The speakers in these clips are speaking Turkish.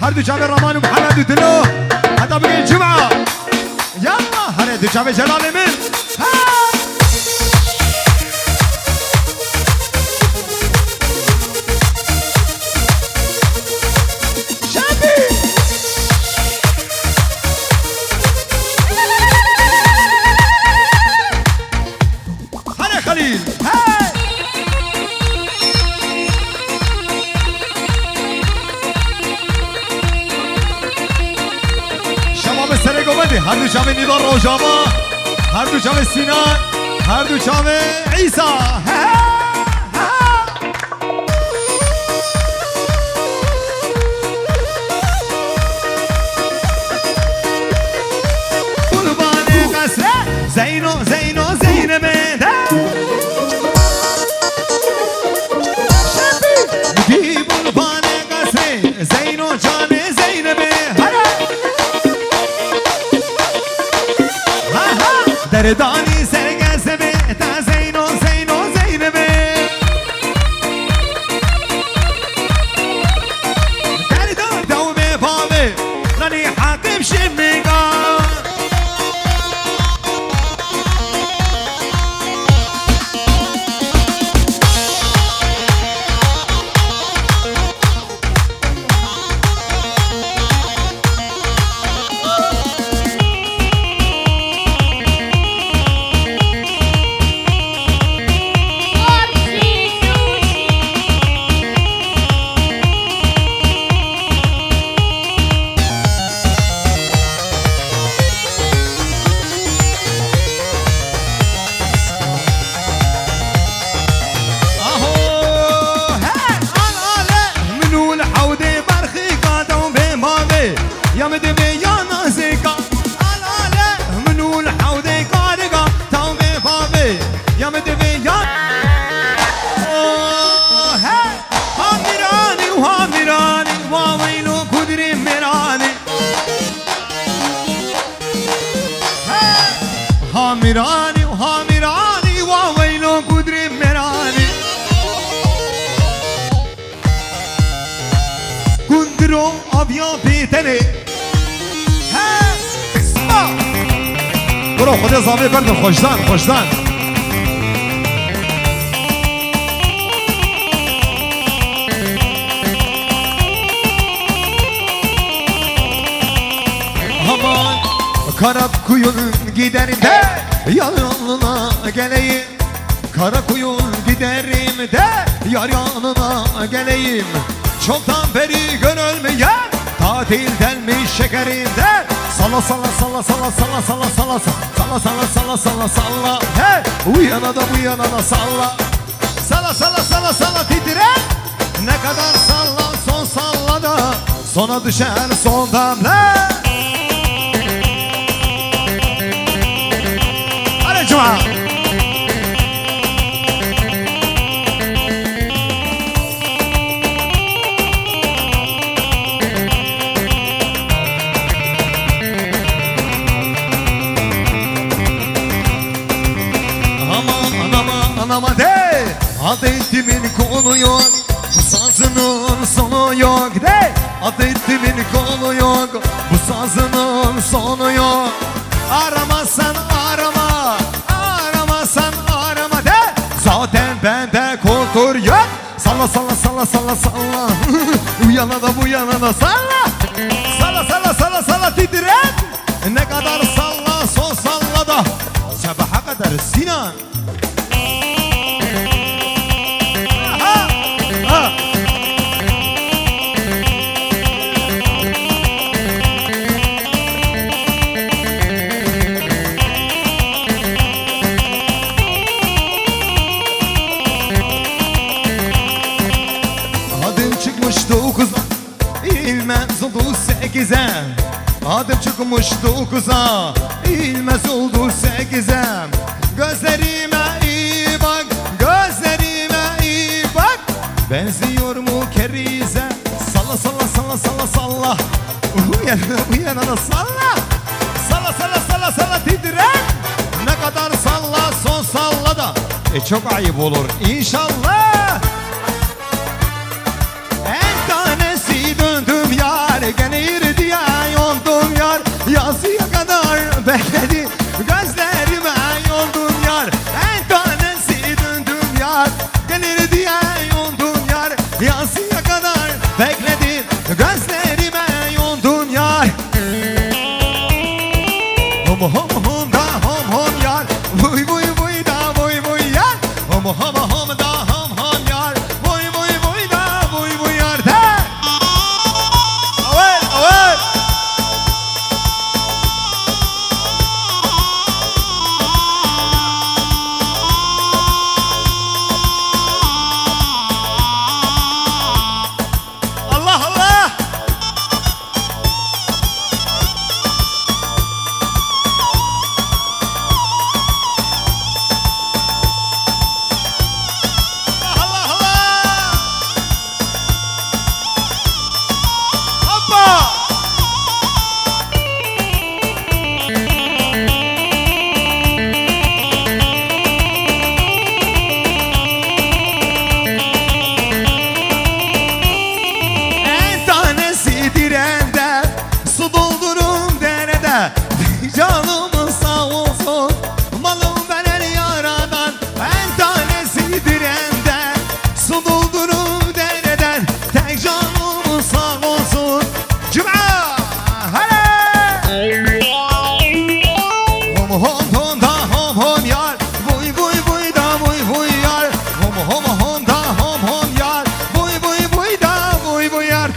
هردو جامع رمان ومحمد ودلو حتى بقي الجمعة يلا هردو جامع جلال من هر دو جامع نیدار روژاما هر دو جامع سینان هر دو جامع عیسا قربان قصر زینو زینو زینبه بی قربان قصر زینو جان زینبه دردانی سرگسته به تا زینو زینو زینبه دردان دومه پامه نانی حاکم شمیگا هامیرانی و هامیرانی و ویلو کدری مرانی کندرو آبیا بیتنه برو خدا زاویه بردن خوشدان خوشدان aman Karakuyun giderim de yar yanına geleyim Karakuyun giderim de yar yanına geleyim Çoktan beri görülmeyen tatildenmiş şekerim de Salla salla salla salla salla salla salla salla salla salla salla salla hey bu yana da bu yana da salla Salla salla salla salla titre ne kadar salla son salla da sona düşer son damla Cuma. Anama de adetimin kolu yok bu sazının sonu yok de adetimin kolu yok bu sazının sonu yok aramazsan arama aramazsan arama de zaten bende kultur yok salla salla salla salla salla bu yana da bu yana da salla salla salla salla salla titret ne kadar salla son salla da sabaha kadar Sinan İlmez oldu 8'e Adım çıkmış 9'a İlmez oldu 8'e Gözlerime iyi bak Gözlerime iyi bak Benziyor mu kerize Salla salla salla salla salla Bu yana da salla Salla salla salla salla titret Ne kadar salla son salla da çok ayıp olur inşallah En tanesi döndüm yar bekledim gözlerime yoldun yar. En tanesi döndüm yar, gelir diye yoldun yar. Yansıya kadar bekledim gözlerime yoldun yar. Hom hom hom da hom hom yar, vuy vuy vuy da vuy vuy yar. Hom hom hom da hom hom yar, vuy vuy vuy da vuy vuy yar. De evet evet. Allah Allah. Allah Allah. Hoppa. En tanesi dirende, su doldurum derede. Canımın sağ olsun, malım veren yaradan. En tanesi dirende, su doldurum dereden. Tek canımın sağ olsun. Cuma! Hele! Hom hom hom da hom hom yar, vuy vuy vuy da vuy vuy yar. Hom hom hom da hom hom yar, vuy vuy vuy da vuy vuy yar.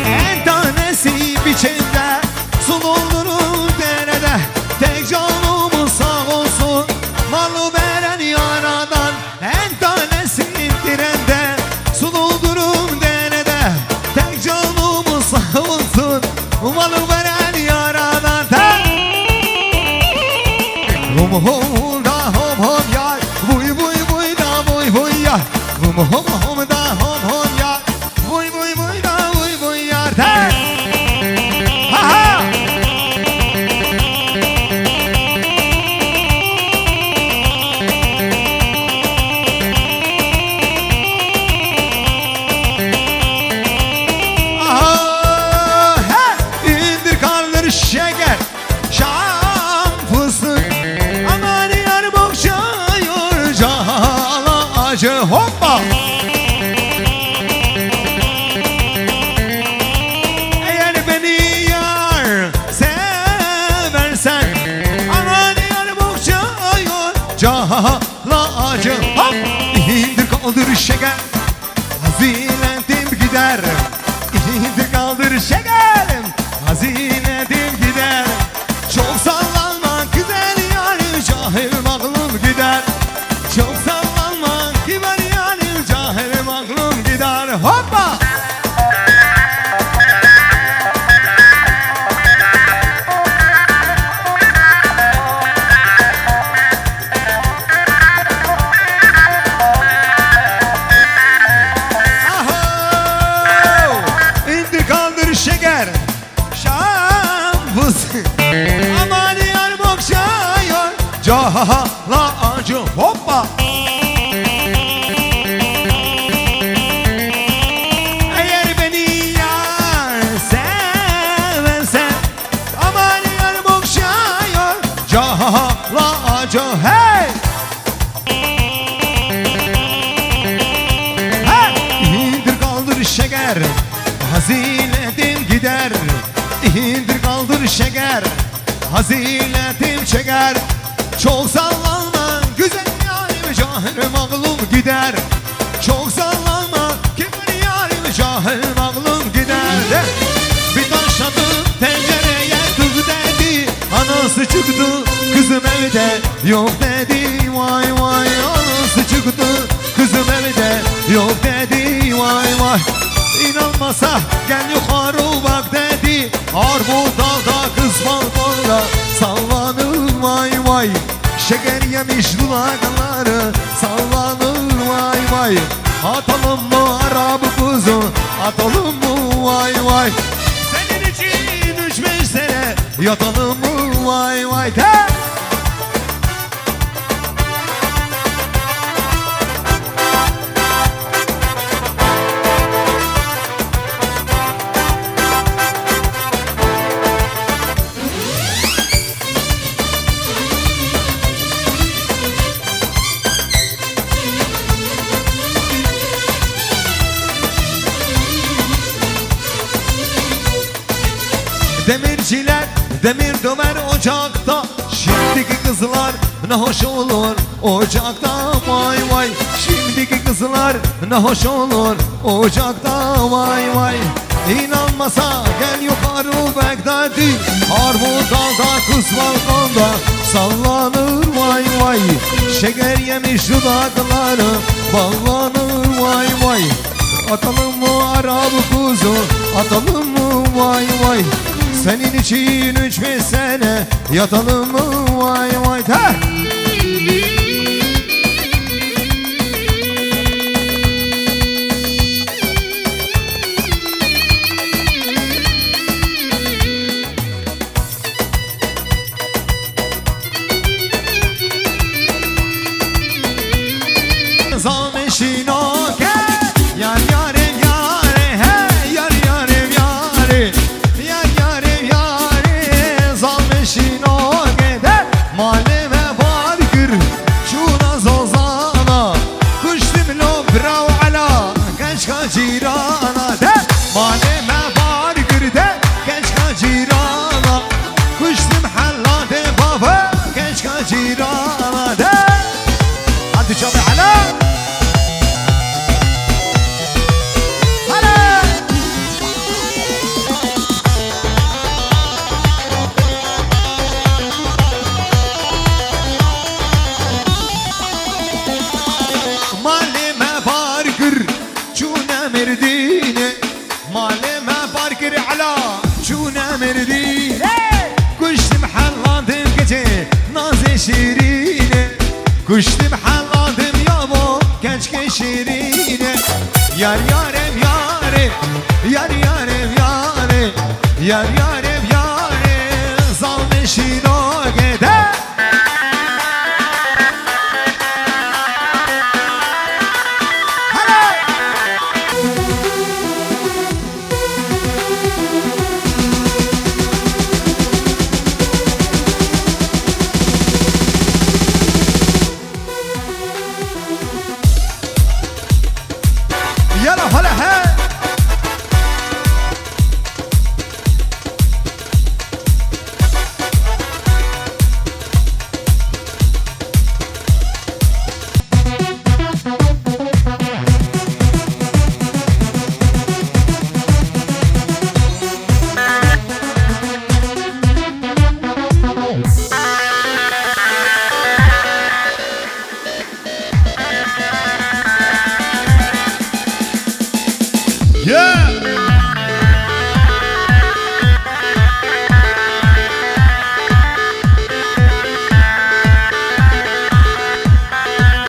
En tanesi biçimde, su doldurur derede. Tek canımın sağ olsun, malı veren yaradan. En tanesi dirende, su doldurur derede. Tek canımın sağ olsun, malı veren yaradan. Hom hom da hom hom yar, vuy vuy vuy da vuy vuy yar. Hom hom hom da hom hom yar, vuy vuy vuy da vuy vuy yar. Ha ha. Aha, he. İndir kaldır şeker, şam fıstık. Aman yar bokşuyor cala acı. Hoppa. Eğer beni yar seversen, aman yar bokşuyor cala acı. Hop. İndir kaldır şeker, hazinetim gider. İndir kaldır şekerim, hazinetim gider. Çok sallanma güzel yarim, cahilim aklım gider. Çok sallanma kibar yarim, cahilim aklım gider. Hoppa. Aho! İndir kaldır şeker, şam fıstık. Aman yar bokşuyor cala acı. Hoppa. Eğer beni yar seversen, aman yar bokşuyor cala acı. Hey! İndir kaldır şeker, hazinetim gider. İndir kaldır şeker, hazinetim çeker. Çok sallanma güzel yarim, cahilim aklım gider. Çok sallanma kibar yarim, cahilim aklım gider. Bir taş atıp tencereye tuz dedi, anası çıktı kızım evde yok dedi. Vay vay, anası çıktı kızım evde yok dedi. Vay vay. İnanmasa gel yukarı bak dedi. Armut dalda kız balkonda sallanır vay vay. Şeker yemiş dudakları sallanır vay vay. Atalım mı Arap kuzu, atalım mı vay vay. Senin için yatalım mı vay vay de. Demirciler demir döver ocakta, şimdiki kızlar ne hoş olur ocakta vay vay. Şimdiki kızlar ne hoş olur ocakta vay vay. İnanmasa gel yukarı Bagdadi, armut dalda kız balkonda sallanır vay vay. Şeker yemiş dudakları ballanır vay vay. Atalım mı Arap kuzu, atalım mı vay vay. Senin için 3-5 sene yatalım mı vay vay. Zameşin oke yar yarim yare, he yar yarim yare, yar yarim yare. Zameşin oke de maleme barkır şuna zozana, kuştum lo brav ala gençka cirana de. Maleme barkır de gençka cirana, kuştum halla de baba gençka cirana de. Hadi çabuk ala. Maleme barkır çuna merdine, maleme barkır ala çuna merdine. Kuştum halladım gece naze şirine, kuştum halladım yabo gençke şirine. Yar yarem yare, yar yarem yare, yar